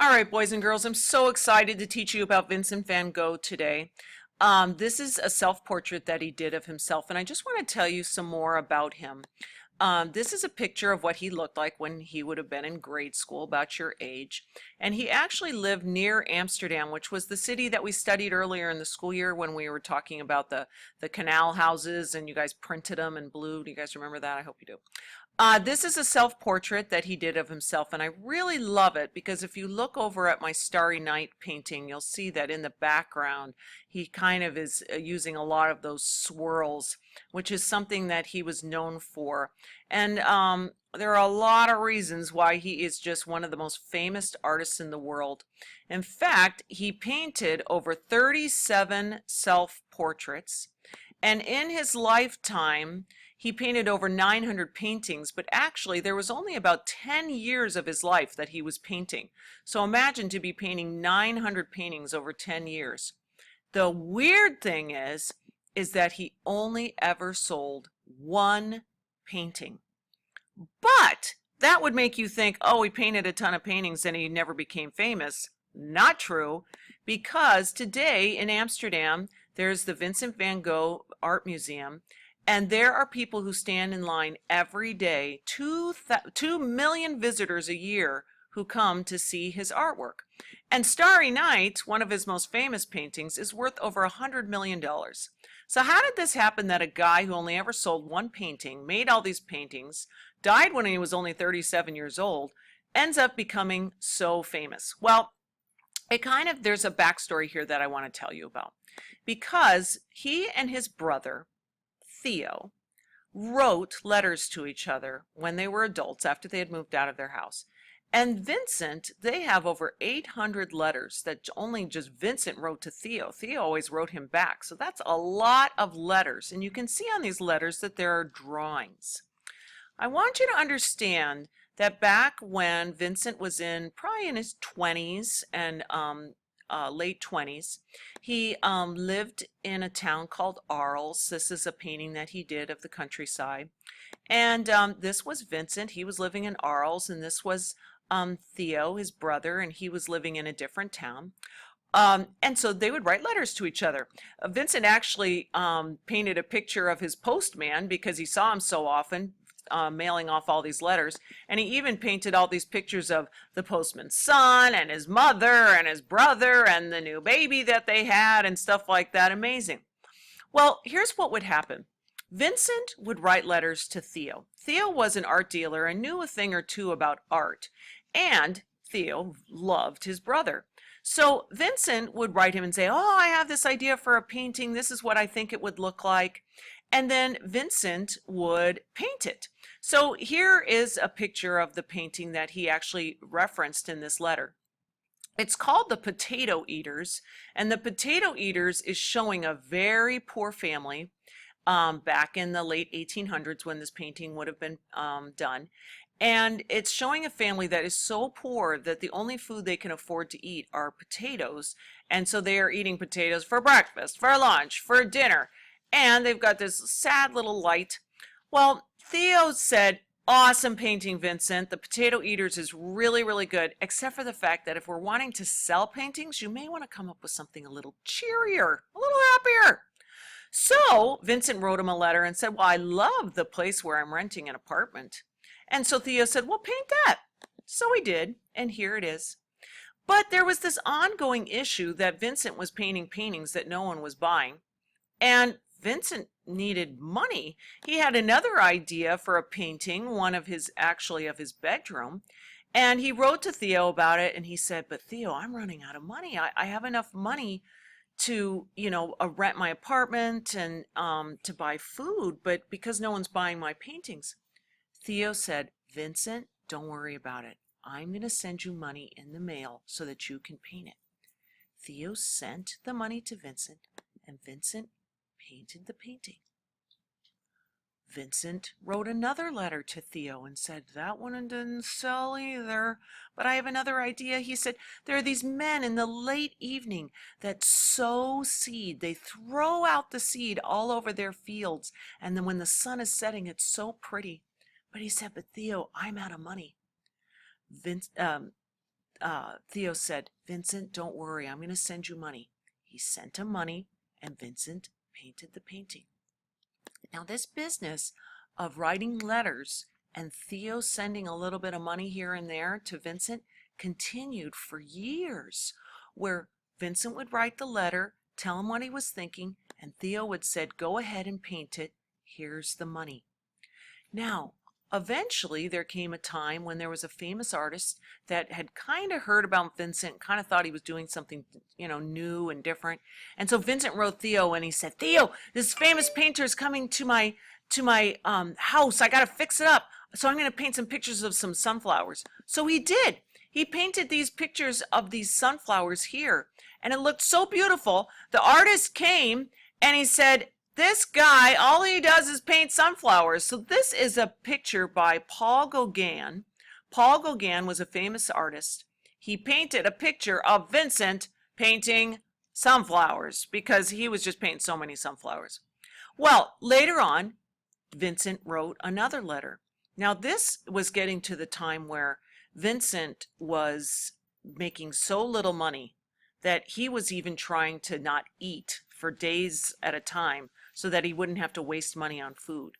All right, boys and girls, I'm so excited to teach you about Vincent van Gogh today. This is a self-portrait that he did of himself, and I just want to tell you some more about him. This is a picture of what he looked like when he would have been in grade school, about your age. And he actually lived near Amsterdam, which was the city that we studied earlier in the school year when we were talking about the canal houses, and you guys printed them in blue. Do you guys remember that? I hope you do. This is a self-portrait that he did of himself, and I really love it because if you look over at my Starry Night painting, you'll see that in the background he kind of is using a lot of those swirls, which is something that he was known for. And there are a lot of reasons why he is just one of the most famous artists in the world. In fact, he painted over 37 self-portraits, and in his lifetime, he painted over 900 paintings, but actually there was only about 10 years of his life that he was painting. So imagine to be painting 900 paintings over 10 years. The weird thing is that he only ever sold one painting. But that would make you think, oh, he painted a ton of paintings and he never became famous. Not true, because today in Amsterdam, there's the Vincent van Gogh Art Museum, and there are people who stand in line every day, 2 million visitors a year who come to see his artwork. And Starry Night, one of his most famous paintings, is worth over $100 million. So how did this happen that a guy who only ever sold one painting, made all these paintings, died when he was only 37 years old, ends up becoming so famous? Well, there's a backstory here that I want to tell you about. Because he and his brother, Theo, wrote letters to each other when they were adults after they had moved out of their house. And Vincent, they have over 800 letters that only just Vincent wrote to Theo. Theo always wrote him back. So that's a lot of letters. And you can see on these letters that there are drawings. I want you to understand that back when Vincent was probably in his 20s and late 20s. He lived in a town called Arles. This is a painting that he did of the countryside. And this was Vincent. He was living in Arles, and this was Theo, his brother, and he was living in a different town. And so they would write letters to each other. Vincent actually painted a picture of his postman because he saw him so often, mailing off all these letters, and he even painted all these pictures of the postman's son and his mother and his brother and the new baby that they had and stuff like that. Amazing. Well, here's what would happen. Vincent would write letters to Theo. Theo was an art dealer and knew a thing or two about art, and Theo loved his brother. So Vincent would write him and say, oh, I have this idea for a painting. This is what I think it would look like. And then Vincent would paint it. So here is a picture of the painting that he actually referenced in this letter. It's called The Potato Eaters, and The Potato Eaters is showing a very poor family back in the late 1800s when this painting would have been done. And it's showing a family that is so poor that the only food they can afford to eat are potatoes. And so they are eating potatoes for breakfast, for lunch, for dinner. And they've got this sad little light. Well, Theo said, awesome painting, Vincent. The Potato Eaters is really, really good, except for the fact that if we're wanting to sell paintings, you may want to come up with something a little cheerier, a little happier. So Vincent wrote him a letter and said, well, I love the place where I'm renting an apartment. And so Theo said, well, paint that. So he did, and here it is. But there was this ongoing issue that Vincent was painting paintings that no one was buying. And Vincent needed money. He had another idea for a painting, one of his bedroom, and he wrote to Theo about it, and he said, but Theo, I'm running out of money. I have enough money to, rent my apartment and to buy food, but because no one's buying my paintings. Theo said, Vincent, don't worry about it. I'm going to send you money in the mail so that you can paint it. Theo sent the money to Vincent, and Vincent painted the painting. Vincent wrote another letter to Theo and said, that one didn't sell either, but I have another idea. He said, there are these men in the late evening that sow seed. They throw out the seed all over their fields, and then when the sun is setting, it's so pretty. But he said, but Theo, I'm out of money. Theo said, Vincent, don't worry, I'm going to send you money. He sent him money, and Vincent painted the painting. Now, this business of writing letters and Theo sending a little bit of money here and there to Vincent continued for years, where Vincent would write the letter, tell him what he was thinking, and Theo would say, go ahead and paint it. Here's the money. Now, eventually there came a time when there was a famous artist that had kind of heard about Vincent, kind of thought he was doing something, new and different. And so Vincent wrote Theo and he said, Theo, this famous painter is coming to my house. I got to fix it up. So I'm going to paint some pictures of some sunflowers. So he did. He painted these pictures of these sunflowers here, and it looked so beautiful. The artist came and he said, this guy, all he does is paint sunflowers. So this is a picture by Paul Gauguin. Paul Gauguin was a famous artist. He painted a picture of Vincent painting sunflowers because he was just painting so many sunflowers. Well, later on, Vincent wrote another letter. Now this was getting to the time where Vincent was making so little money that he was even trying to not eat for days at a time so that he wouldn't have to waste money on food.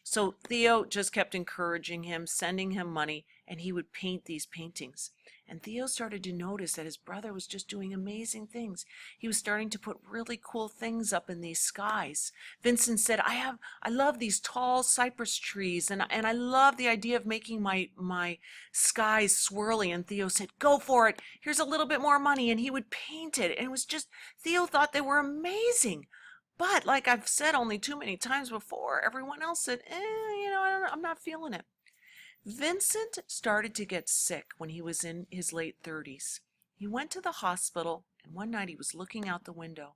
So Theo just kept encouraging him, sending him money, and he would paint these paintings. And Theo started to notice that his brother was just doing amazing things. He was starting to put really cool things up in these skies. Vincent said, I love these tall cypress trees, and I love the idea of making my skies swirly. And Theo said, go for it. Here's a little bit more money. And he would paint it. And it was just, Theo thought they were amazing. But like I've said only too many times before, everyone else said, I'm not feeling it. Vincent started to get sick when he was in his late 30s. He went to the hospital, and one night he was looking out the window,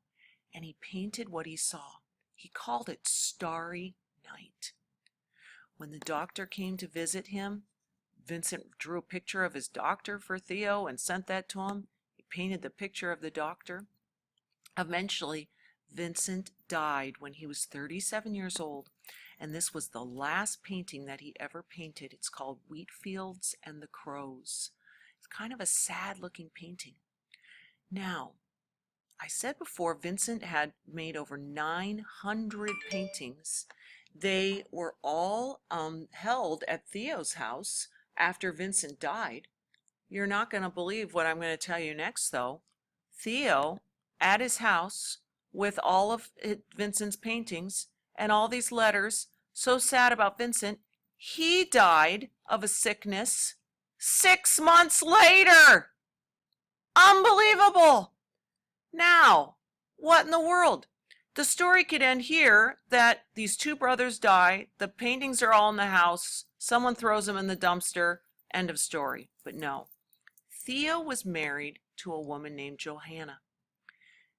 and he painted what he saw. He called it Starry Night. When the doctor came to visit him, Vincent drew a picture of his doctor for Theo and sent that to him. He painted the picture of the doctor. Eventually, Vincent died when he was 37 years old, and this was the last painting that he ever painted. It's called Wheatfields and the Crows. It's kind of a sad-looking painting. Now, I said before, Vincent had made over 900 paintings. They were all held at Theo's house after Vincent died. You're not going to believe what I'm going to tell you next, though. Theo, at his house, with all of Vincent's paintings and all these letters, so sad about Vincent, he died of a sickness 6 months later. Unbelievable. Now, what in the world? The story could end here, that these two brothers die, the paintings are all in the house, someone throws them in the dumpster, end of story. But no, Theo was married to a woman named Johanna.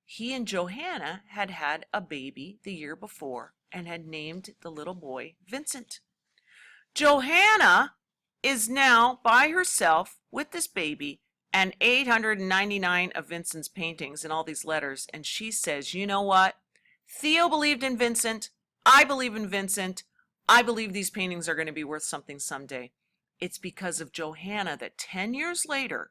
He and Johanna had had a baby the year before and had named the little boy Vincent. Johanna is now by herself with this baby and 899 of Vincent's paintings and all these letters, and she says, you know what? Theo believed in Vincent. I believe in Vincent. I believe these paintings are going to be worth something someday. It's because of Johanna that 10 years later,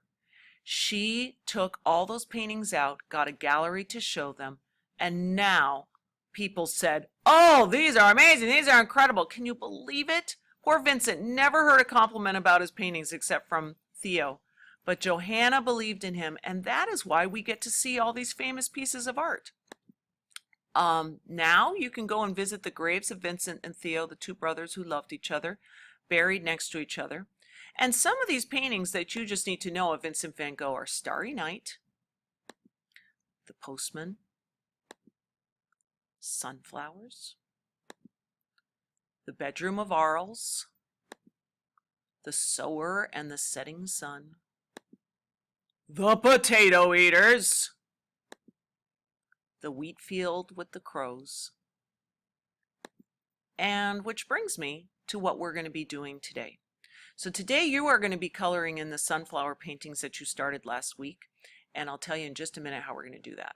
she took all those paintings out, got a gallery to show them, and now people said, oh, these are amazing, these are incredible. Can you believe it? Poor Vincent never heard a compliment about his paintings except from Theo. But Johanna believed in him, and that is why we get to see all these famous pieces of art. Now you can go and visit the graves of Vincent and Theo, the two brothers who loved each other, buried next to each other. And some of these paintings that you just need to know of Vincent van Gogh are Starry Night, The Postman, Sunflowers, The Bedroom of Arles, The Sower and the Setting Sun, The Potato Eaters, The Wheatfield with the Crows, and which brings me to what we're going to be doing today. So today you are going to be coloring in the sunflower paintings that you started last week, and I'll tell you in just a minute how we're going to do that.